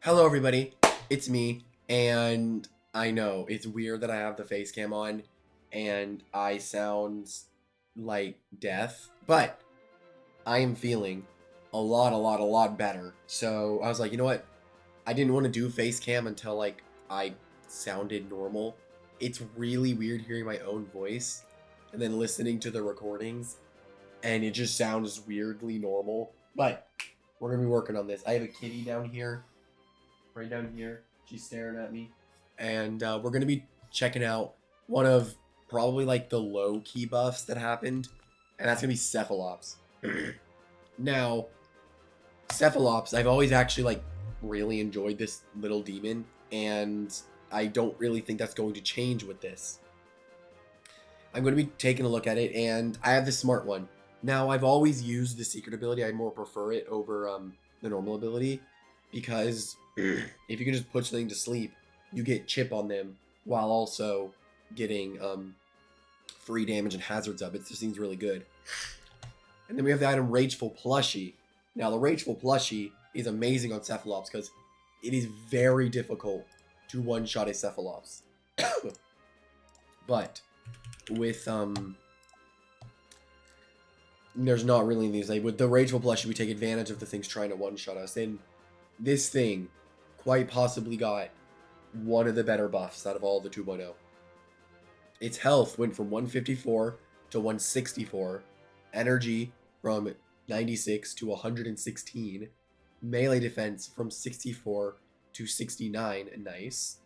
Hello everybody, it's me, and I know it's weird that I have the face cam on and I sound like death, but I am feeling a lot better. So I was like, you know what? I didn't want to do face cam until like I sounded normal. It's really weird hearing my own voice and then listening to the recordings and it just sounds weirdly normal, but we're gonna be working on this. I have a kitty down here. Right down here, she's staring at me, and we're gonna be checking out one of probably like the low key buffs that happened, and that's gonna be Cephalops. Now, Cephalops, I've always actually like really enjoyed this little demon, and I don't really think that's going to change with this. I'm going to be taking a look at it, and I have the smart one. Now, I've always used the secret ability. I more prefer it over the normal ability, because if you can just put something to sleep, you get chip on them while also getting free damage and hazards up. It just seems really good. And then we have the item Rageful Plushie. Now the Rageful Plushie is amazing on Cephalops because it is very difficult to one-shot a Cephalops. But with there's not really these. Like with the Rageful Plushie, we take advantage of the things trying to one-shot us. And this thing quite possibly got one of the better buffs out of all the 2.0. Its health went from 154 to 164, energy from 96 to 116, melee defense from 64 to 69, nice.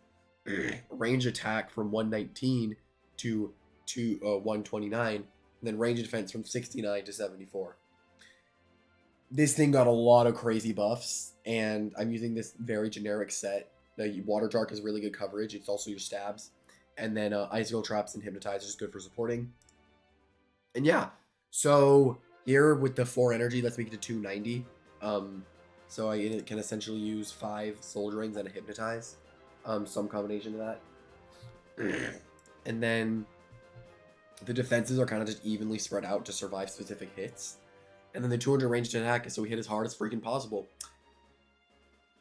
Range attack from 119 to 129, and then range defense from 69 to 74. This thing got a lot of crazy buffs, and I'm using this very generic set. The Water Dark is really good coverage. It's also your stabs. And then Icicle Traps and Hypnotize is good for supporting. And yeah, so here with the 4 energy, let's make it to 290. So I can essentially use 5 Soul Drains and a Hypnotize. Some combination of that. And then the defenses are kind of just evenly spread out to survive specific hits. And then the 200 ranged attack is so we hit as hard as freaking possible.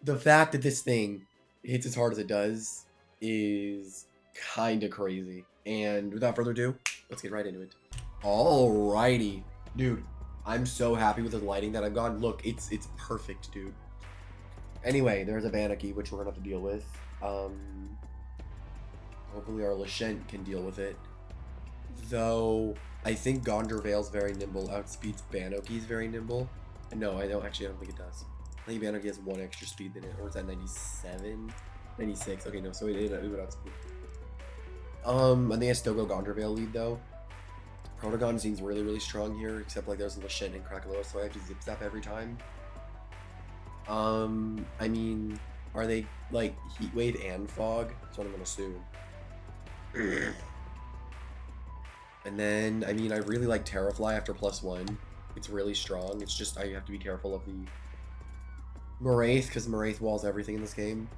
The fact that this thing hits as hard as it does is kind of crazy. And without further ado, let's get right into it. Alrighty. Dude, I'm so happy with the lighting that I've gotten. Look, it's perfect, dude. Anyway, there's a Banaki, which we're going to have to deal with. Hopefully our Lashent can deal with it. Though I think Gondor Vale's very nimble, outspeeds Banoki's very nimble. No, I don't think it does. I think Banoki has 1 extra speed than it, or is that 97? 96. Okay, no, so it would outspeed. I think I still go Gondor Vale lead though. Protagon seems really strong here, except like there's Lashent and Krakaloa, so I have to zip zap every time. I mean, are they like Heat Wave and Fog? That's what I'm gonna assume. And then, I mean, I really like Terrafly after +1. It's really strong. It's just, I have to be careful of the Moraith, because Moraith walls everything in this game.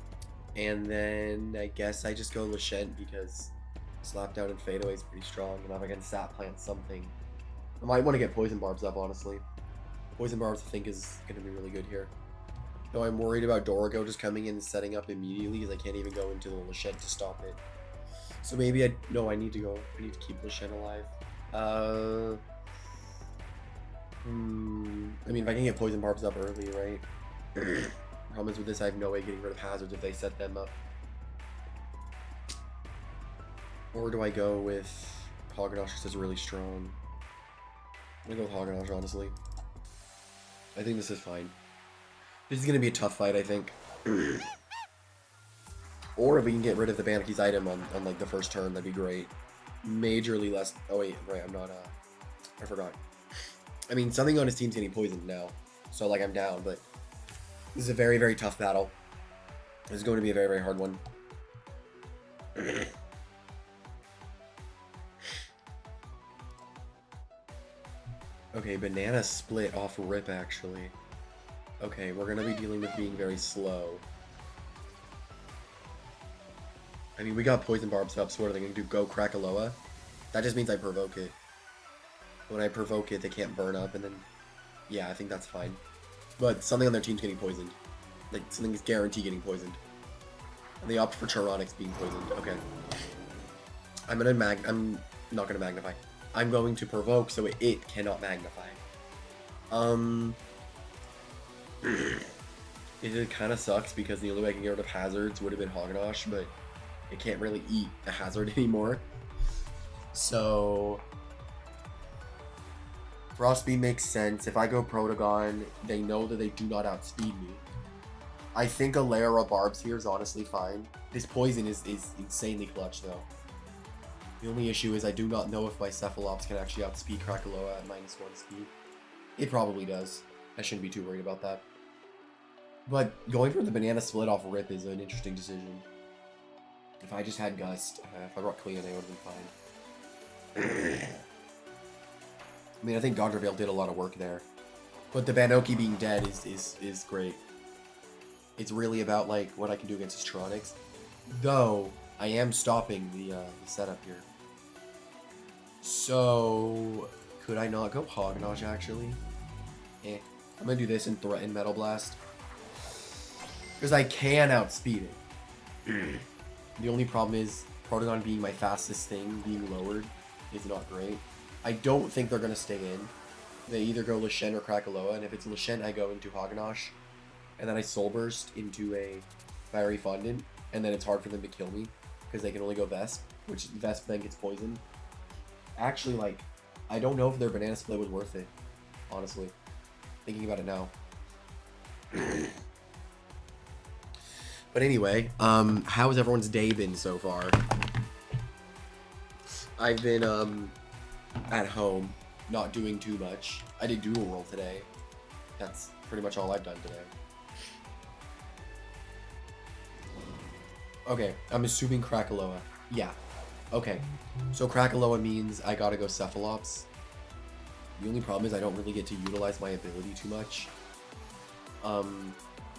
And then, I guess I just go Lashent, because Slapdown and Fade Away is pretty strong. And if I can Sap Plant something, I might want to get Poison Barbs up, honestly. Poison Barbs, I think, is going to be really good here. Though I'm worried about Dorigo just coming in and setting up immediately, because I can't even go into the Lashent to stop it. So maybe I need to go. I need to keep Lashent alive. I mean, if I can get Poison Barbs up early, right? Problem is with this, I have no way of getting rid of hazards if they set them up. Or do I go with Hoganosh because it's really strong? I'm gonna go with Hoganosh, honestly. I think this is fine. This is gonna be a tough fight, I think. Or if we can get rid of the Banaki's item on like the first turn, that'd be great. Majorly less. Oh wait, right, I'm not. I forgot. I mean, something on his team's getting poisoned now, so like I'm down. But this is a very tough battle. This is going to be a very hard one. Okay, Banana Split off rip actually. Okay, we're gonna be dealing with being very slow. I mean, we got Poison Barbs up, so what are they going to do? Go Krakaloa? That just means I provoke it. When I provoke it, they can't burn up, and then... Yeah, I think that's fine. But something on their team's getting poisoned. Like, something is guaranteed getting poisoned. And they opt for Charonics being poisoned. Okay. I'm not gonna magnify. I'm going to provoke so it cannot magnify. It kind of sucks because the only way I can get rid of hazards would have been Hognosh, but it can't really eat a hazard anymore. So Frostbeam makes sense. If I go Protagon, they know that they do not outspeed me. I think a layer of barbs here is honestly fine. This poison is insanely clutch though. The only issue is I do not know if my Cephalops can actually outspeed Krakaloa at -1 speed. It probably does. I shouldn't be too worried about that. But going for the banana split off rip is an interesting decision. If I just had Gust, if I brought Cleon, I would have been fine. I mean, I think Gondorvale did a lot of work there. But the Banoki being dead is great. It's really about, like, what I can do against his Tronics. Though, I am stopping the setup here. So, could I not go Hognosh, actually? I'm gonna do this and threaten Metal Blast. Because I can outspeed it. The only problem is, Protagon being my fastest thing, being lowered, is not great. I don't think they're gonna stay in. They either go Lashen or Krakaloa, and if it's Lashen, I go into Hognosh. And then I Soul Burst into a Fiery Fondant, and then it's hard for them to kill me, because they can only go Vesp, which Vesp then gets poisoned. Actually, like, I don't know if their Banana Split was worth it, honestly. Thinking about it now. But anyway, how has everyone's day been so far? I've been, at home, not doing too much. I did Doodle Roll today. That's pretty much all I've done today. Okay, I'm assuming Krakaloa. Yeah. Okay. So Krakaloa means I gotta go Cephalops. The only problem is I don't really get to utilize my ability too much.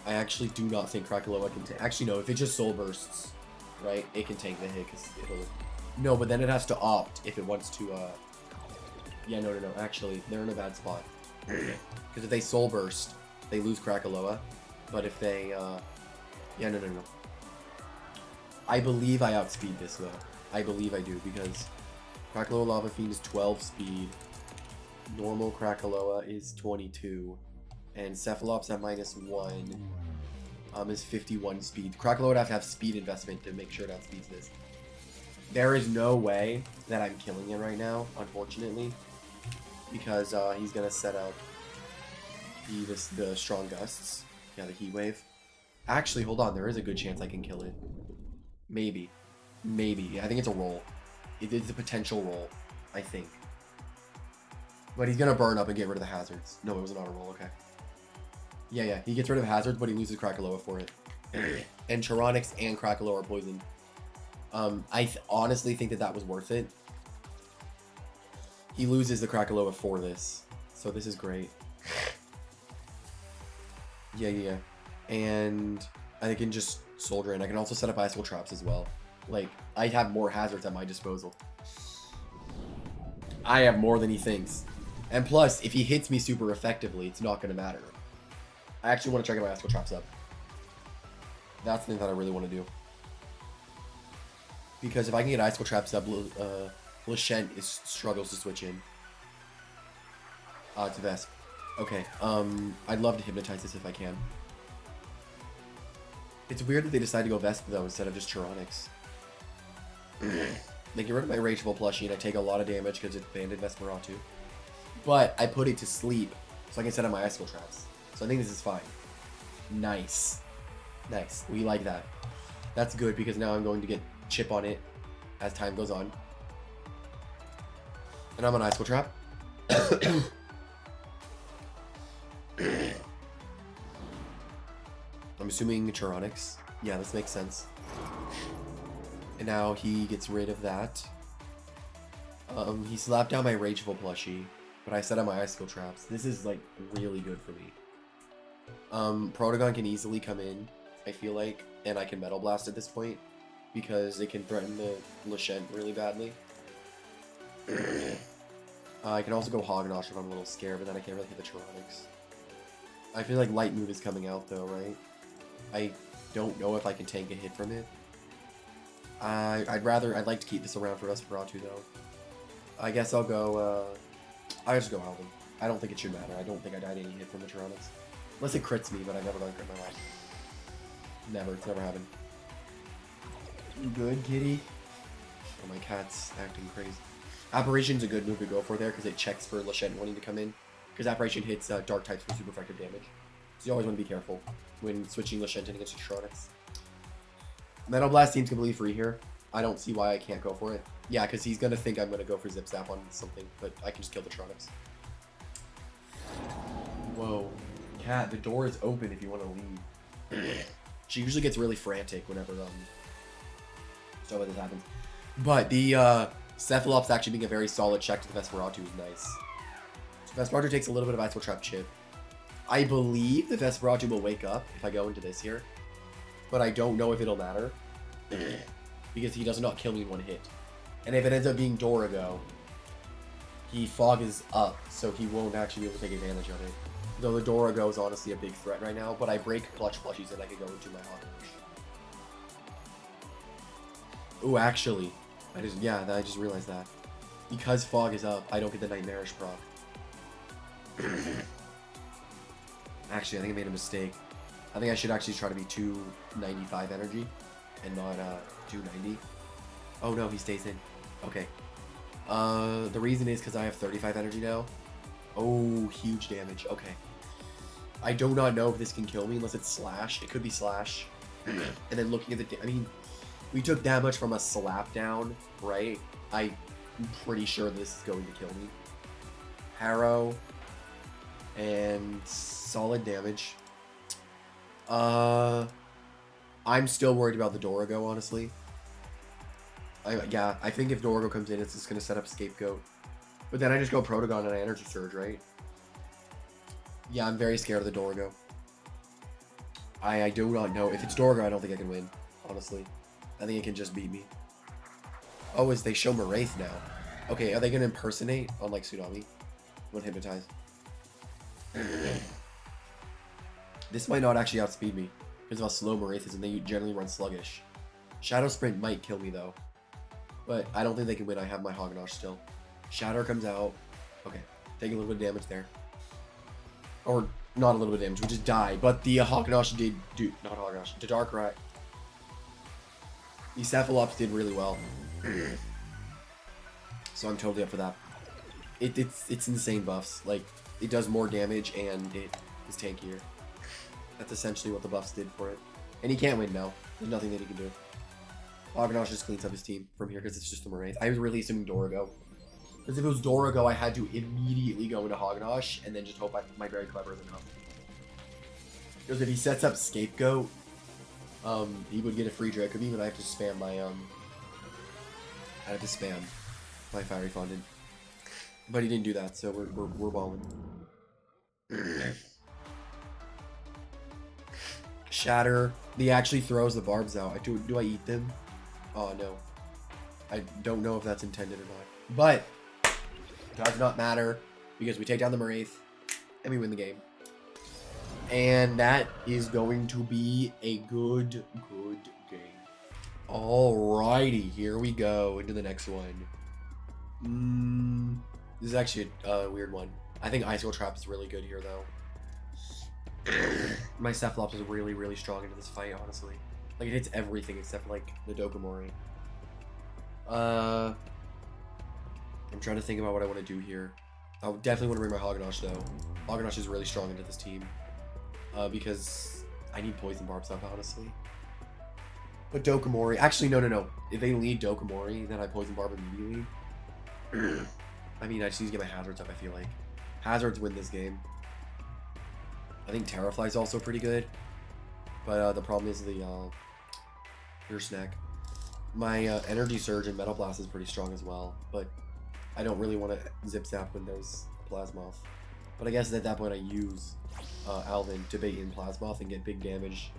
I actually do not think Krakaloa can take... Actually, no, if it just Soul Bursts, right, it can take the hit, because it'll... No, but then it has to opt if it wants to, Yeah, no, actually, they're in a bad spot. Because if they Soul Burst, they lose Krakaloa. But if they, Yeah, no. I believe I outspeed this, though. I believe I do, because Krakaloa Lava Fiend is 12 speed. Normal Krakaloa is 22. And Cephalops at -1 is 51 speed. Krakaloa would have to have speed investment to make sure it outspeeds this. There is no way that I'm killing it right now, unfortunately. Because he's going to set up the Strong Gusts. Yeah, the Heat Wave. Actually, hold on. There is a good chance I can kill it. Maybe. Maybe. I think it's a roll. It is a potential roll, I think. But he's going to burn up and get rid of the hazards. No, it was not a roll. Okay. Yeah. He gets rid of hazards, but he loses Krakaloa for it. And Charonics and Krakaloa are poisoned. I honestly think that was worth it. He loses the Krakaloa for this. So this is great. Yeah. And I can just Soul Drain. I can also set up Icicle Traps as well. Like, I have more hazards at my disposal. I have more than he thinks. And plus, if he hits me super effectively, it's not going to matter. I actually want to try to get my Icicle Traps up. That's the thing that I really want to do. Because if I can get Icicle Traps up, Lashen struggles to switch in. To Vesp. Okay, I'd love to Hypnotize this if I can. It's weird that they decide to go Vesp, though, instead of just Charonics. They get rid of my Rageable plushie, and I take a lot of damage because it's Banded Vesperatu. But I put it to sleep, so I can set up my Icicle Traps. So I think this is fine. Nice. We like that. That's good, because now I'm going to get chip on it as time goes on. And I'm on Icicle Trap. I'm assuming Charonics. Yeah, this makes sense. And now he gets rid of that. He slapped down my Rageable plushie, but I set up my Icicle Traps. This is, like, really good for me. Protagon can easily come in, I feel like, and I can Metal Blast at this point, because it can threaten the Lashen really badly. I can also go Hognosh if I'm a little scared, but then I can't really hit the Charonics. I feel like Light Move is coming out, though, right? I don't know if I can tank a hit from it. I'd like to keep this around for Desperado though. I guess I'll go, I'll just go Alvin. I don't think it should matter. I don't think I died any hit from the Tyranids. Unless it crits me, but I've never done crit in my life. Never, it's never happened. You good, kitty? Oh, my cat's acting crazy. Apparition's a good move to go for there, because it checks for Lashent wanting to come in. Because Apparition hits dark types for super effective damage. So you always want to be careful when switching Lashent in against Electronics. Metal Blast seems completely free here. I don't see why I can't go for it. Yeah, because he's going to think I'm going to go for Zip Zap on something, but I can just kill the Tronics. Whoa. Cat, the door is open if you want to leave. She usually gets really frantic whenever stuff like this happens. But the Cephalops actually being a very solid check to the Vesperatu is nice. So Vesperatu takes a little bit of Ice Trap chip. I believe the Vesperatu will wake up if I go into this here. But I don't know if it'll matter. Because he does not kill me in one hit. And if it ends up being Dorigo, he Fog is up, so he won't actually be able to take advantage of it. Though the Dorigo is honestly a big threat right now, but I break Clutch Plushies and I can go into my Hawk. Ooh, actually, I just realized that. Because Fog is up, I don't get the Nightmarish proc. Actually, I think I made a mistake. I think I should actually try to be 295 energy and not 290. Oh no, he stays in. Okay. The reason is because I have 35 energy now. Oh, huge damage. Okay. I do not know if this can kill me unless it's Slash. It could be Slash. And then looking at the... I mean, we took that much from a slap down, right? I'm pretty sure this is going to kill me. Harrow. And solid damage. I'm still worried about the Dorigo, honestly. I think if Dorigo comes in, it's just going to set up Scapegoat. But then I just go Protogon and I Energy Surge, right? Yeah, I'm very scared of the Dorigo. I do not know. If it's Dorigo, I don't think I can win, honestly. I think it can just beat me. Oh, as they show Moraith now. Okay, are they going to impersonate on, like, Tsunami? When Hypnotize? This might not actually outspeed me. Because of how slow Moraith is, and they generally run sluggish. Shadow Sprint might kill me, though. But I don't think they can win. I have my Hoganosh still. Shatter comes out. Okay, taking a little bit of damage there. Or not a little bit of damage, we just die. But the Hoganosh did do... Not Hoganosh. The Darkrai. The Cephalops did really well. So I'm totally up for that. It's insane buffs. Like, it does more damage and it is tankier. That's essentially what the buffs did for it. And he can't win now. There's nothing that he can do. Hoganosh just cleans up his team from here because it's just a Moraith. I was really assuming Dorigo. Because if it was Dorigo, I had to immediately go into Hoganosh and then just hope my Very Clever is enough. Because if he sets up Scapegoat, he would get a free Draco Beam, and I have to spam my Fiery Fondant. But he didn't do that, so we're balling. Shatter. He actually throws the barbs out. Do I eat them? Oh no. I don't know if that's intended or not. But does not matter because we take down the Moraith and we win the game. And that is going to be a good game. Alrighty, here we go into the next one. This is actually a weird one. I think Icicle Trap is really good here though. My Cephalops is really, really strong into this fight, honestly. Like, it hits everything except, like, the Dokomori. I'm trying to think about what I want to do here. I definitely want to bring my Hoganosh, though. Hoganosh is really strong into this team. Because I need Poison Barbs up, honestly. But Dokomori... Actually, no. If they lead Dokomori, then I Poison Barb immediately. I mean, I just need to get my Hazards up, I feel like. Hazards win this game. I think Terrafly is also pretty good. But the problem is the your snack. My Energy Surge and Metal Blast is pretty strong as well, but I don't really want to Zip Zap when there's Plasmoth. But I guess at that point I use Alvin to bait in Plasmoth and get big damage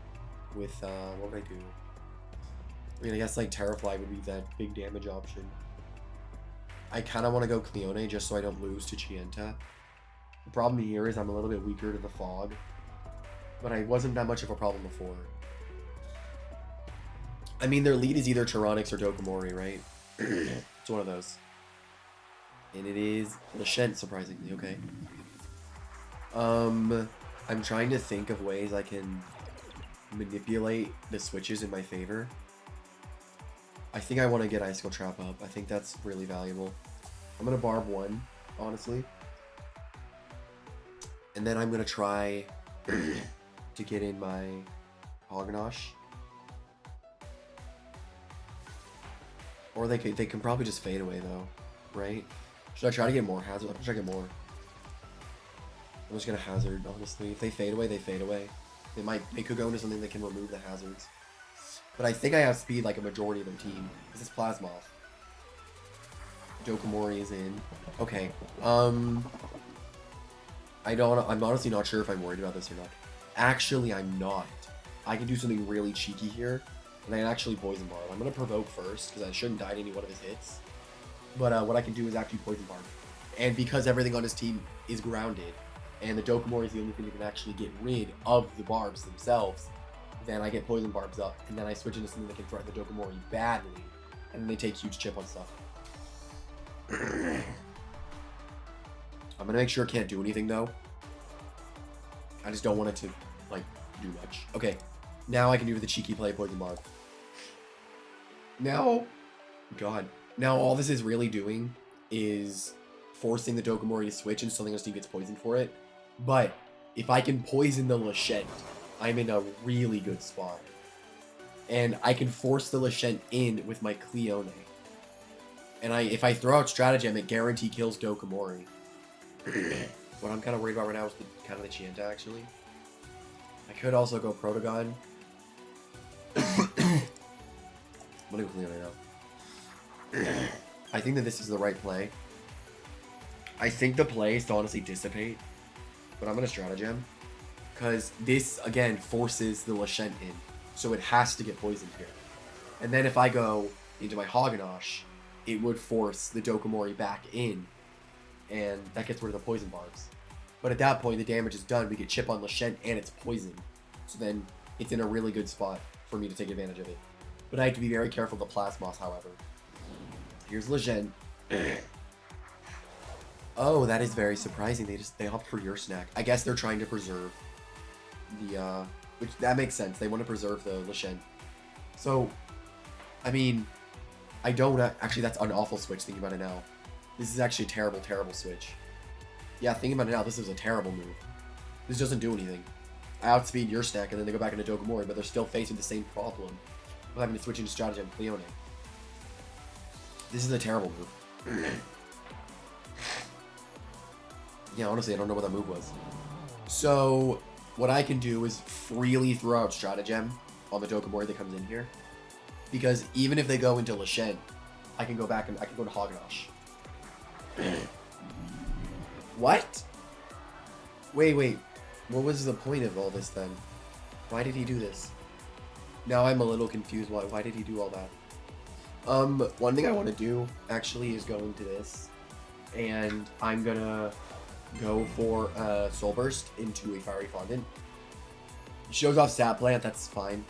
with, what would I do? I mean, I guess like Terrafly would be that big damage option. I kind of want to go Cleone just so I don't lose to Chienta. The problem here is I'm a little bit weaker to the Fog. but I wasn't that much of a problem before. I mean, their lead is either Tyranix or Dokomori, right? It's one of those. And it is Lashent, surprisingly. Okay. I'm trying to think of ways I can manipulate the switches in my favor. I think I want to get Icicle Trap up. I think that's really valuable. I'm going to Barb 1, honestly. And then I'm going to try to get in my Hognosh. Or they can probably just fade away, though, right? Should I try to get more hazard? I'm trying to get more. I'm just going to hazard, honestly. If they fade away, they fade away. They could go into something that can remove the hazards. But I think I have speed like a majority of their team. This is Plasmoth. Dokomori is in. Okay. I'm honestly not sure if I'm worried about this or not. Actually, I'm not. I can do something really cheeky here. And I can actually Poison Barb. I'm going to Provoke first, because I shouldn't die to any one of his hits. But what I can do is actually Poison Barb. And because everything on his team is grounded, and the Dokomori is the only thing that can actually get rid of the Barbs themselves, then I get Poison Barbs up, and then I switch into something that can threaten the Dokomori badly, and then they take huge chip on stuff. I'm gonna make sure it can't do anything, though. I just don't want it to, like, do much. Okay, now I can do the cheeky play Poison Barb. Now, God. Now all this is really doing is forcing the Dokomori to switch and something else gets poisoned for it. But if I can poison the Lashent, I'm in a really good spot. And I can force the Lashent in with my Cleone. And if I throw out Stratagem, it guarantee kills Dokomori. What I'm kind of worried about right now is the Chienta, actually. I could also go Protagon. I'm gonna go Cleone now. I think that this is the right play. I think the play is to honestly dissipate. But I'm gonna Stratagem. Because this, again, forces the Lashent in. So it has to get poisoned here. And then if I go into my Hognosh, it would force the Dokomori back in. And that gets rid of the Poison Barbs. But at that point, the damage is done. We get Chip on Lashent and it's poisoned. So then it's in a really good spot for me to take advantage of it. But I have to be very careful of the Plasmos, however. Here's Lashent. Oh, that is very surprising. They opt for your snack. I guess they're trying to preserve the which that makes sense. They want to preserve the Lashent. So, I mean, I don't actually. That's an awful switch. Thinking about it now, this is actually a terrible, terrible switch. Yeah, thinking about it now, this is a terrible move. This doesn't do anything. I outspeed your snack, and then they go back into Dokomori, but they're still facing the same problem of having to switch into Stratagem Cleone. This is a terrible move. Yeah, honestly, I don't know what that move was. So, what I can do is freely throw out Stratagem on the Dokomori that comes in here. Because even if they go into Lashent, I can go back and I can go to Hognosh. What? Wait. What was the point of all this then? Why did he do this? Now I'm a little confused. Why did he do all that? One thing I want to do, actually, is go into this. And I'm gonna go for Soul Burst into a Fiery Fondant. Shows off Stat Plant, that's fine.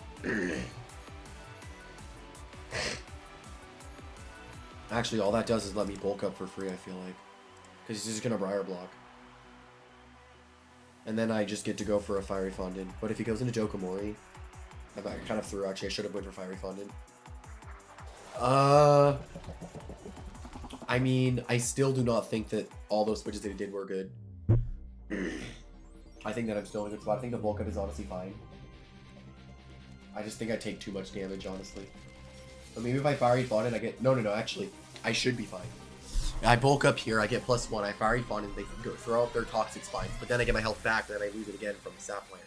Actually, all that does is let me bulk up for free, I feel like. Because he's just gonna Briar Block. And then I just get to go for a Fiery Fondant. But if he goes into Dokomori, I kind of threw, actually, I should have went for Fiery Fondant. I mean, I still do not think that all those switches that he did were good. I think that I'm still in a good spot. I think the bulk up is honestly fine. I just think I take too much damage, honestly. But maybe if I Fiery Fondant, I get... No, actually. I should be fine. I bulk up here, I get +1. I Fiery Fondant, they throw up their Toxic Spines. But then I get my health back, and then I lose it again from the Sap Plant.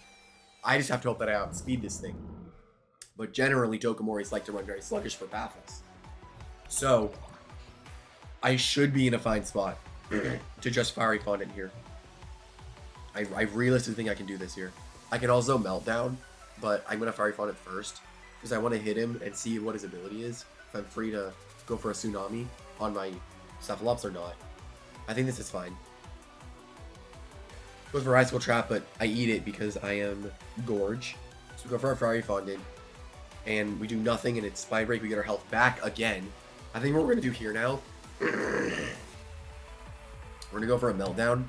I just have to hope that I outspeed this thing. But generally, Dokomoris like to run very sluggish for battles. So, I should be in a fine spot to just Fiery Fondant here. I realistically think I can do this here. I can also Meltdown, but I'm going to Fiery Fondant first, because I want to hit him and see what his ability is, if I'm free to go for a Tsunami on my Cephalops or not. I think this is fine. Goes for Icicle Trap, but I eat it because I am Gorge. So we go for our Fiery Fondant. And we do nothing, and it's Spine Break. We get our health back again. I think what we're going to do here now, we're going to go for a Meltdown.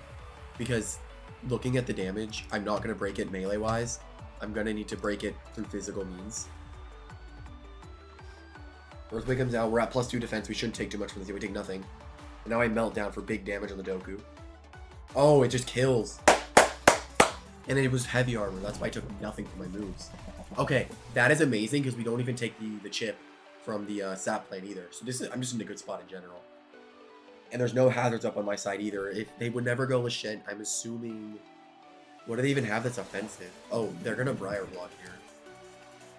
Because looking at the damage, I'm not going to break it melee-wise. I'm going to need to break it through physical means. Earthquake comes out. We're at +2 defense. We shouldn't take too much from this. We take nothing. And now I melt down for big damage on the Doku. Oh, it just kills. And it was heavy armor. That's why I took nothing from my moves. Okay, that is amazing because we don't even take the chip from the sap plant either. So this is, I'm just in a good spot in general. And there's no hazards up on my side either. If they would never go Lashent, I'm assuming... What do they even have that's offensive? Oh, they're going to Briar Block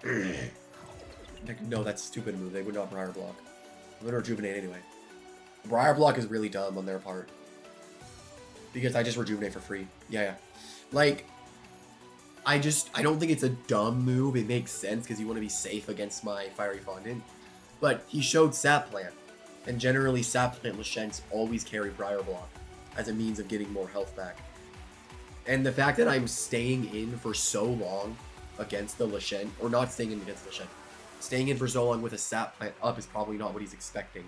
here. No, that's a stupid move. They would not Briar Block. I'm going to Rejuvenate anyway. Briar Block is really dumb on their part. Because I just Rejuvenate for free. Yeah. Like, I don't think it's a dumb move. It makes sense because you want to be safe against my Fiery Fondant. But he showed Sap Plant. And generally, Sap Plant Lashents always carry Briar Block as a means of getting more health back. And the fact that I'm staying in for so long against the Lashent, or not staying in against Lashent, staying in for so long with a Sap Plant up is probably not what he's expecting.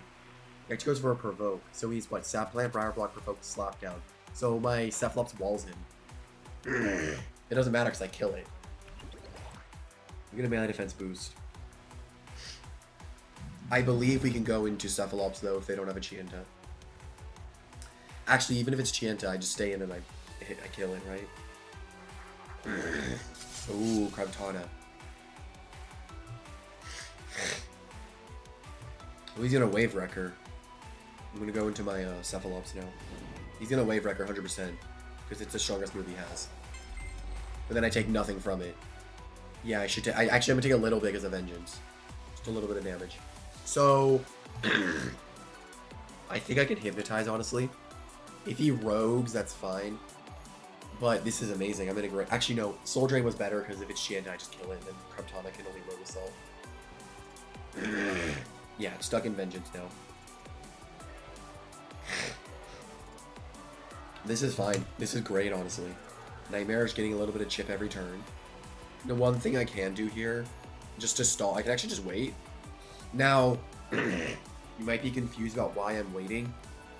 Next goes for a Provoke. So he's what? Sap Plant, Briar Block, Provoke, Slap Down. So my Cephalops walls him. It doesn't matter because I kill it. I'm going to melee defense boost. I believe we can go into Cephalops though if they don't have a Chienta. Actually, even if it's Chienta, I just stay in and I kill it, right? Ooh, Krabtana. Oh, he's going to Wave Wrecker. I'm going to go into my Cephalops now. He's going to Wave Wrecker 100% because it's the strongest move he has. But then I take nothing from it. Yeah, I should I'm going to take a little bit as a Vengeance. Just a little bit of damage. So, I think I can Hypnotize, honestly. If he rogues, that's fine. But this is amazing. I'm in a great... Actually, no. Soul Drain was better because if it's Chienta, I just kill it. And then Krabtana can only Rogue Assault. Yeah, I'm stuck in Vengeance now. This is fine. This is great, honestly. Nightmare's getting a little bit of chip every turn. The one thing I can do here, just to stall, I can actually just wait. Now, you might be confused about why I'm waiting.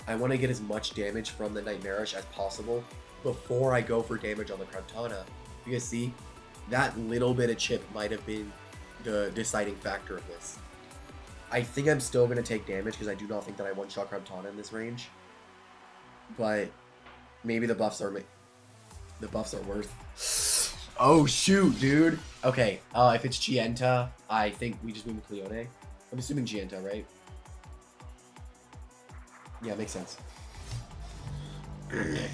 I want to get as much damage from the Nightmarish as possible before I go for damage on the Krabtana. Because see, that little bit of chip might have been the deciding factor of this. I think I'm still going to take damage because I do not think that I one-shot Krabtana in this range. But maybe the buffs are worth. Oh shoot, dude. Okay, if it's Chienta, I think we just move to Cleone. I'm assuming Chienta, right? Yeah, makes sense. I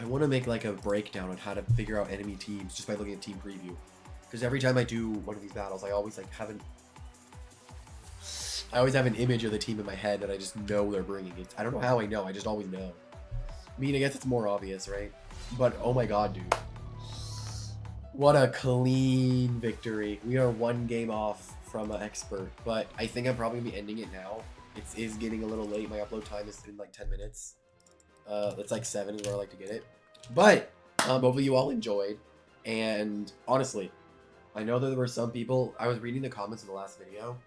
want to make like a breakdown on how to figure out enemy teams just by looking at team preview. Because every time I do one of these battles, I always have an image of the team in my head that I just know they're bringing. I don't know how I know. I just always know. I mean, I guess it's more obvious, right? But oh my god, dude. What a clean victory. We are one game off from an expert, but I think I'm probably going to be ending it now. It is getting a little late. My upload time is in like 10 minutes. It's like 7 is where I like to get it. But hopefully you all enjoyed. And honestly, I know that there were some people, I was reading the comments in the last video.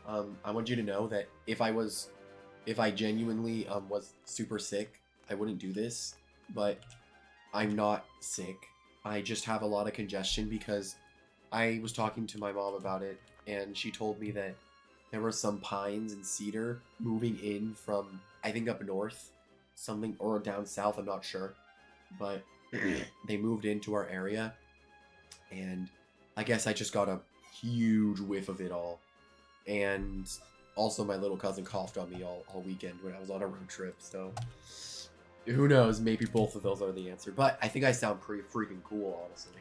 I want you to know that if I genuinely was super sick, I wouldn't do this, but I'm not sick. I just have a lot of congestion because I was talking to my mom about it, and she told me that there were some pines and cedar moving in from, I think, up north, something, or down south, I'm not sure, but they moved into our area, and I guess I just got a huge whiff of it all. And also my little cousin coughed on me all weekend when I was on a road trip, so who knows, maybe both of those are the answer. But I think I sound pretty freaking cool, honestly.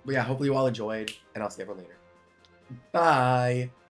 But yeah, hopefully you all enjoyed, and I'll see everyone later. Bye!